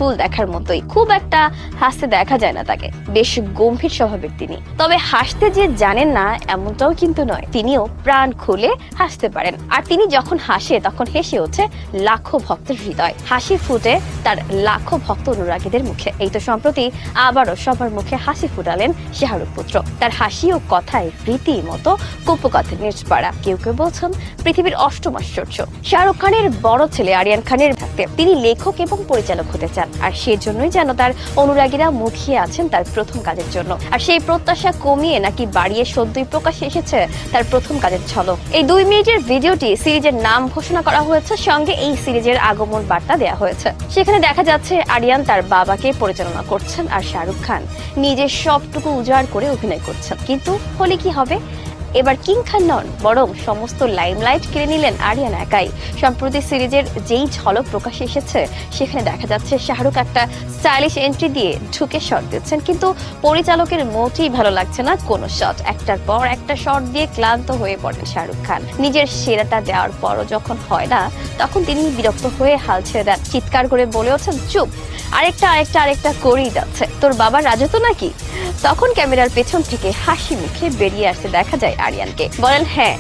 ফুল দেখার মতোই, খুব একটা হাসতে দেখা যায় না তাকে, বেশ গম্ভীর স্বভাবের তিনি। তবে হাসতে যে জানেন না এমনটাও কিন্তু নয়, তিনিও প্রাণ খুলে হাসতে পারেন। আর তিনি যখন হাসে তখন হেসে ওঠে লাখো ভক্তের হৃদয়, হাসি ফুটে তার লাখো ভক্ত অনুরাগীদের মুখে। এই তো সম্প্রতি আবারও সবার মুখে হাসি ফুটালেন শাহরুখ পুত্র। তার হাসি ও কথায় রীতিমতো কপোকাতে নিচপাড়া। কেউ কেউ বলছেন পৃথিবীর অষ্টম আশ্চর্য। শাহরুখ খানের বড় ছেলে আরিয়ান খানের থাকতে তিনি লেখক এবং পরিচালক হতে চান, আর সেজন্যই যেন তার অনুরাগীরা মুখিয়ে আছেন তার প্রথম কাজের জন্য। আর সেই প্রত্যাশা কমিয়ে নাকি বাড়িয়ে সদ্যই প্রকাশ্যে এসেছে তার প্রথম কাজের ঝলক। এই 2 মিনিটের ভিডিওটি সিরিজের নাম ঘোষণা করা হয়েছে, সঙ্গে এই সিরিজের আগমন বার্তা দেওয়া হয়েছে। সেখানে দেখা যাচ্ছে আরিয়ান তার বাবাকে পরিচালনা করছেন আর শাহরুখ খান নিজের সবটুকু উজাড় করে অভিনয় করছেন। কিন্তু হলে কি হবে, এবার কিং খান নন, বরং সমস্ত লাইমলাইট কেড়ে নিলেন আরিয়ান একাই। সম্প্রতি সিরিজের যেই ঝলক প্রকাশে এসেছে সেখানে দেখা যাচ্ছে শাহরুখ একটা স্টাইলিশ এন্ট্রি দিয়ে ঢুকে শট দিচ্ছেন, কিন্তু পরিচালকের মোটেই ভালো লাগছে না কোনো শট। একটার পর একটা শট দিয়ে ক্লান্ত হয়ে পড়েন শাহরুখ খান। নিজের সেরাটা দেওয়ার পরও যখন হয় না তখন তিনি বিরক্ত হয়ে হাল ছেড়ে দেন, চিৎকার করে বলে ওঠেন চুপ, আরেকটা করেই যাচ্ছে, তোর বাবা রাজত্ব নাকি। তখন ক্যামেরার পেছন থেকে হাসি মুখে বেরিয়ে আসতে দেখা যায় আরিয়ানকে, বলেন হ্যাঁ।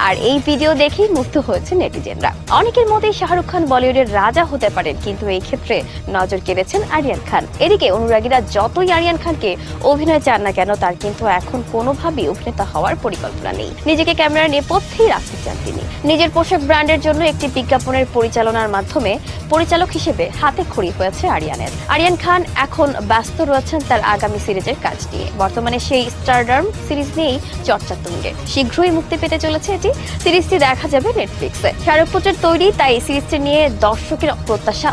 আর এই ভিডিও দেখেই মুগ্ধ হয়েছে নেটিজেনরা। অনেকের মতেই শাহরুখ খান বলিউডের রাজা হতে পারেন, কিন্তু এই ক্ষেত্রে নজর কেড়েছেন আরিয়ান খান। এদিকে অনুরাগীরা যতই আরিয়ান খানকে অভিনয় চান না কেন, তার কিন্তু এখন কোনোভাবেই অভিনেতা হওয়ার পরিকল্পনা নেই। নিজেকে ক্যামেরার নেপথ্যেই রাখতে চান তিনি। নিজের পোশাক ব্র্যান্ডের জন্য একটি বিজ্ঞাপনের পরিচালনার মাধ্যমে পরিচালক হিসেবে হাতে খড়ি হয়েছে আরিয়ানের। আরিয়ান খান এখন ব্যস্ত রয়েছেন তার আগামী সিরিজের কাজ নিয়ে। বর্তমানে সেই স্টারডম সিরিজ নিয়েই চর্চা তুঙ্গে। শীঘ্রই মুক্তি পেতে চলেছে এটি। সিরিজটি দেখা যাবে নেটফ্লিক্সে। শাহরুখ পুত্রের তৈরি, তাই সিরিজটি নিয়ে দর্শকের প্রত্যাশা